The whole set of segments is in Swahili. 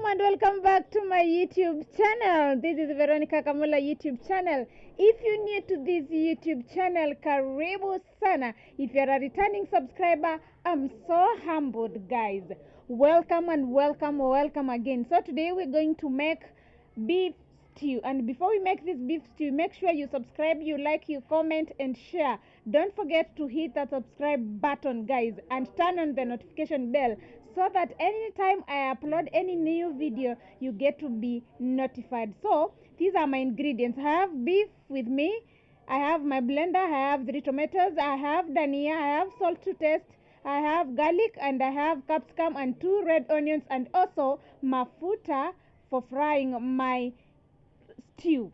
welcome back to my YouTube channel. This is Veronica Kamula YouTube channel. If you're new to this YouTube channel, karibu sana. If you're a returning subscriber, I'm so humbled, guys. Welcome and welcome again. So today we're going to make beef stew, and before we make this beef stew, make sure you subscribe, you like, you comment and share. Don't forget to hit that subscribe button, guys, and turn on the notification bell so that anytime I upload any new video you get to be notified. So these are my ingredients. I have beef with me, I have my blender, I have 3 tomatoes, I have dhania, I have salt to taste, I have garlic, and I have capsicum and 2 red onions, and also mafuta for frying my stew.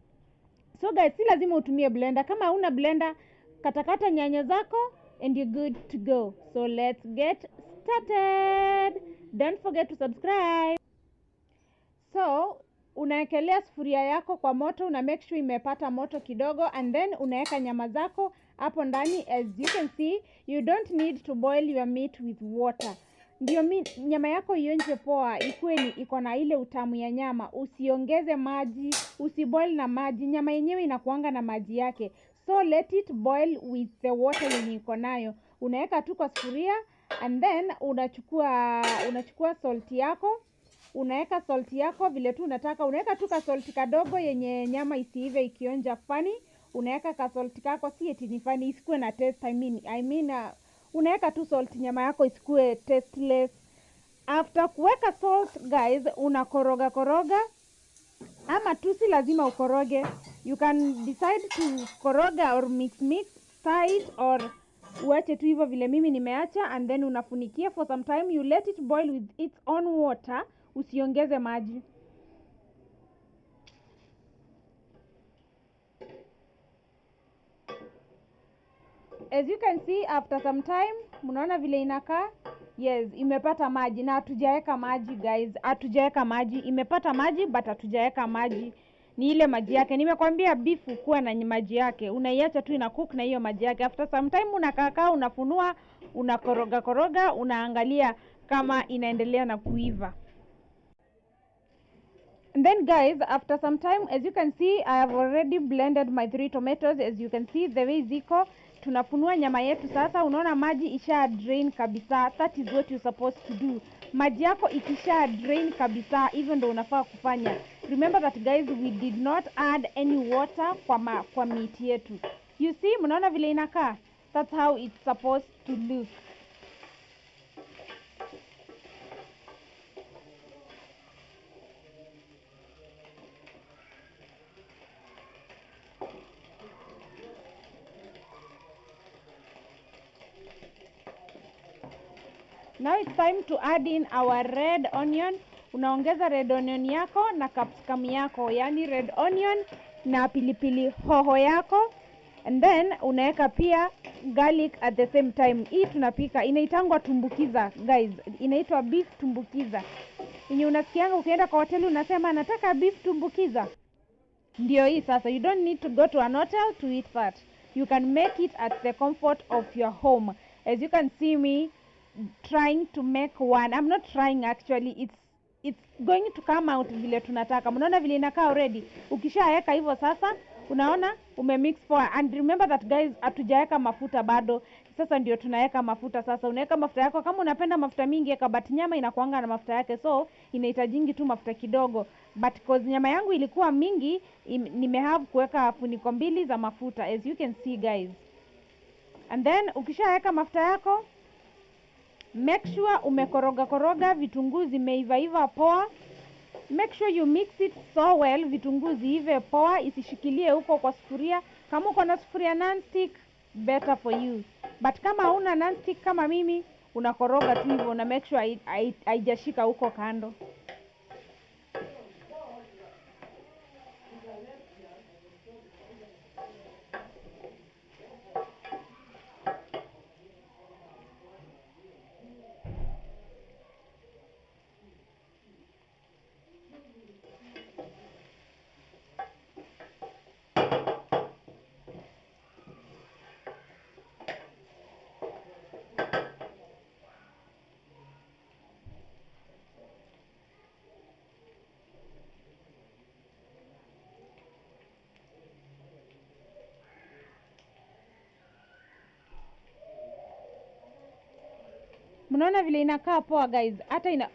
So guys, si lazima utumie blender. Kama una blender, katakata nyanya zako and you're good to go. So let's get started. Don't forget to subscribe. So unaekelea sufuria yako kwa moto, una make sure imepata moto kidogo, and then unaeka nyama zako hapo ndani. As you can see, you don't need to boil your meat with water. Ndio nyama yako ionje poa, ikuwe iko na ile utamu ya nyama. Usiongeze maji, usiboil na maji. Nyama yenyewe inakuanga na maji yake. So let it boil with the water yenye iko nayo. Unaeka tu kwa sufuria, and then unachukua salt yako. Unaeka salt yako vile tu unataka. Unaeka tu ka salt kadogo yenye nyama isiive ikionja funny. Unaeka ka salt kako, si eti ni funny, isikuwe na taste. Unaeka tu salt, nyama yako isikue tasteless. After kuweka salt, guys, unakoroga, ama tu si lazima ukoroge. You can decide to koroga or mix side, or uache tu hivyo vile mimi nimeacha, and then unafunikia for some time. You let it boil with its own water, usiongeze maji. As you can see, after some time, mnaona vile inakaa. Yes, imepata maji, na hatujaeka maji, guys. Hatujaeka maji. Imepata maji but hatujaeka maji. Ni ile maji yake. Nimekwambia beef kuwa na maji yake. Unaiacha tu ina cook na hiyo maji yake. After some time unakaa, unafunua, unakoroga, unaangalia kama inaendelea na kuiva. And then guys, after some time, as you can see, I have already blended my 3 tomatoes. As you can see, the way ziko. Tunafunua nyama yetu sasa. Unaona maji isha drain kabisa. That is what you're supposed to do. Maji yako ikisha drain kabisa, even ndo unafaa kufanya. Remember that, guys, we did not add any water kwa meat yetu. You see, mnaona vile inakaa? That's how it's supposed to look. Now it's time to add in our red onion. Unaongeza red onion yako na capsicum yako, yani red onion na pilipili hoho yako, and then unaeka pia garlic at the same time. Hii tunapika, inaitangwa tumbukiza, guys. Inaitwa beef tumbukiza. Yenye unasikianga ukienda kwa hoteli unasema nataka beef tumbukiza. Ndio hii sasa. You don't need to go to an hotel to eat that. You can make it at the comfort of your home. As you can see me trying to make one. I'm not trying, actually. It's going to come out vile tunataka. Mnaona vile inakaa already. Ukishaeka hivyo sasa, unaona umemix poa. And remember that, guys, hatujaeka mafuta bado. Sasa ndio tunaeka mafuta sasa. Unaeka mafuta yako kama unapenda mafuta mingi eka, but nyama inakuanga na mafuta yake, so inahitajingi tu mafuta kidogo. But cause nyama yangu ilikuwa mingi, nimehave kuweka funiko 2 za mafuta, as you can see, guys. And then ukishaeka mafuta yako, make sure umekoroga vitunguu zimeiva poa. Make sure you mix it so well, vitunguu ziive poa, isishikilie huko kwa sufuria. Kama uko na sufuria non-stick, better for you. But kama huna non-stick kama mimi, unakoroga tu hivyo na make sure haijashika huko kando. Mnaona vile inakaa poa guys.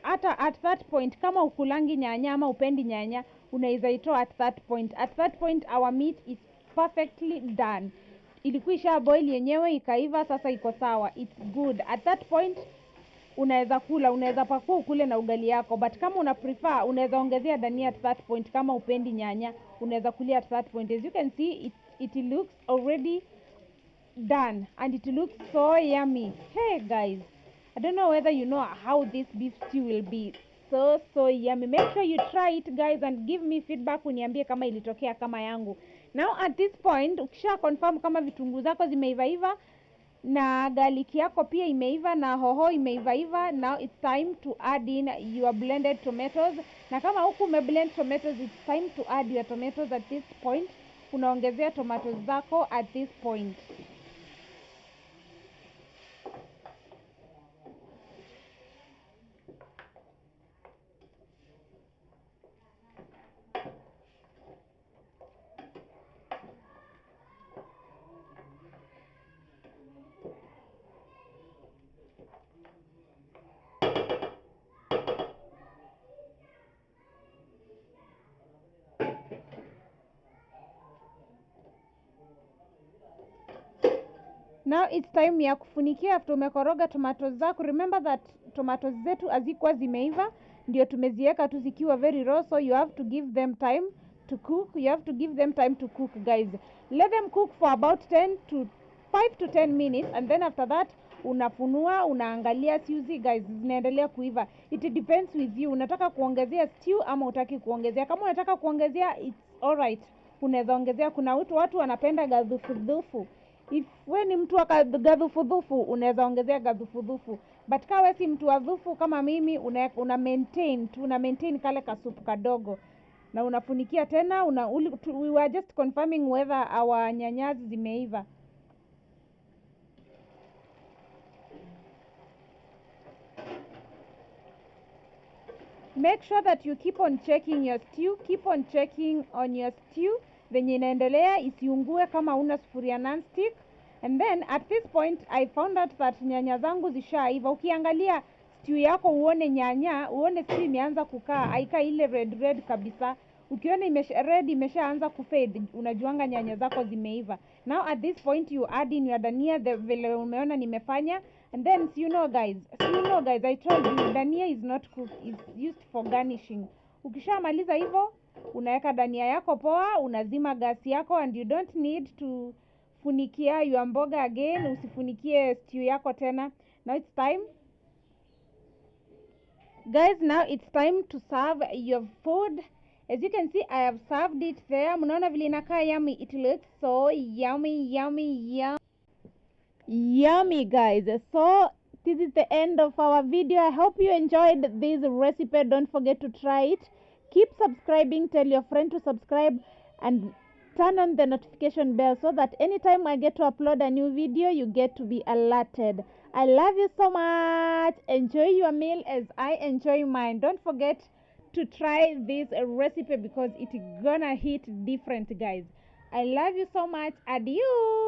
Hata at that point kama ukulangi nyanya ama upendi nyanya, unaweza itoa at that point. At that point our meat is perfectly done. Ilikuwa isha boil yenyewe ikaiva, sasa iko sawa. It's good. At that point unaweza kula, unaweza pakua ukule na ugali yako. But kama una prefer, unaweza ongezea dania at that point. Kama upendi nyanya, unaweza kulia at that point. As you can see, it looks already done and it looks so yummy. Hey guys, I don't know whether you know how this beef stew will be. So yummy. Make sure you try it guys and give me feedback, uniambie kama ilitokea kama yangu. Now at this point, ukisha confirm kama vitunguu zako zimeiva na garlic yako pia imeiva na hoho imeiva, now it's time to add in your blended tomatoes. Na kama huku umeblend tomatoes, it's time to add your tomatoes at this point. Unaongezea tomatoes zako at this point. Now it's time ya kufunikia after umekoroga tomatoes zako. Remember that tomatoes zetu hazikuwa zimeiva, ndio tumeziweka tu zikiwa very raw, so you have to give them time to cook. You have to give them time to cook guys. Let them cook for about 5 to 10 minutes and then after that unafunua, unaangalia siuzi guys zinaendelea kuiva. It depends with you. Unataka kuongezea stew ama utaki kuongezea. Kama unataka kuongezea, it's alright. Unaweza ongezea. Kuna watu wanapenda gadhufu. If we ni mtu wa gadhufu, unaweza ongezea gadhufu. But kama wewe si mtu wa dhufu kama mimi, una maintain kale kasupu kadogo. Na unafunikia tena, we were just confirming whether our nyanyazi zimeiva. Make sure that you keep on checking your stew. Keep on checking on your stew. Venye inaendelea isiungue kama una sufuria non-stick. And then at this point I found out that nyanya zangu zishaiva. Ukiangalia stew yako uone stew imeanza kukaa, haika ile red kabisa. Ukiona imeshaanza kufade, unajuanga nyanya zako zimeiva. Now at this point you add in your dania vile umeona nimefanya. And then you know guys, I told you dania is not cooked, it's used for garnishing. Ukishamaliza hivyo, unaweka dania yako poa, unazima gas yako and you don't need to funikia your mboga again, usifunikie stew yako tena. Now it's time. Guys, now it's time to serve your food. As you can see, I have served it there. Mnaona vile inakaa yummy. It looks so yummy. Yummy guys. So this is the end of our video. I hope you enjoyed this recipe. Don't forget to try it. Keep subscribing. Tell your friend to subscribe and turn on the notification bell so that anytime I get to upload a new video, you get to be alerted. I love you so much. Enjoy your meal as I enjoy mine. Don't forget to try this recipe because it's gonna hit different guys. I love you so much. Adios.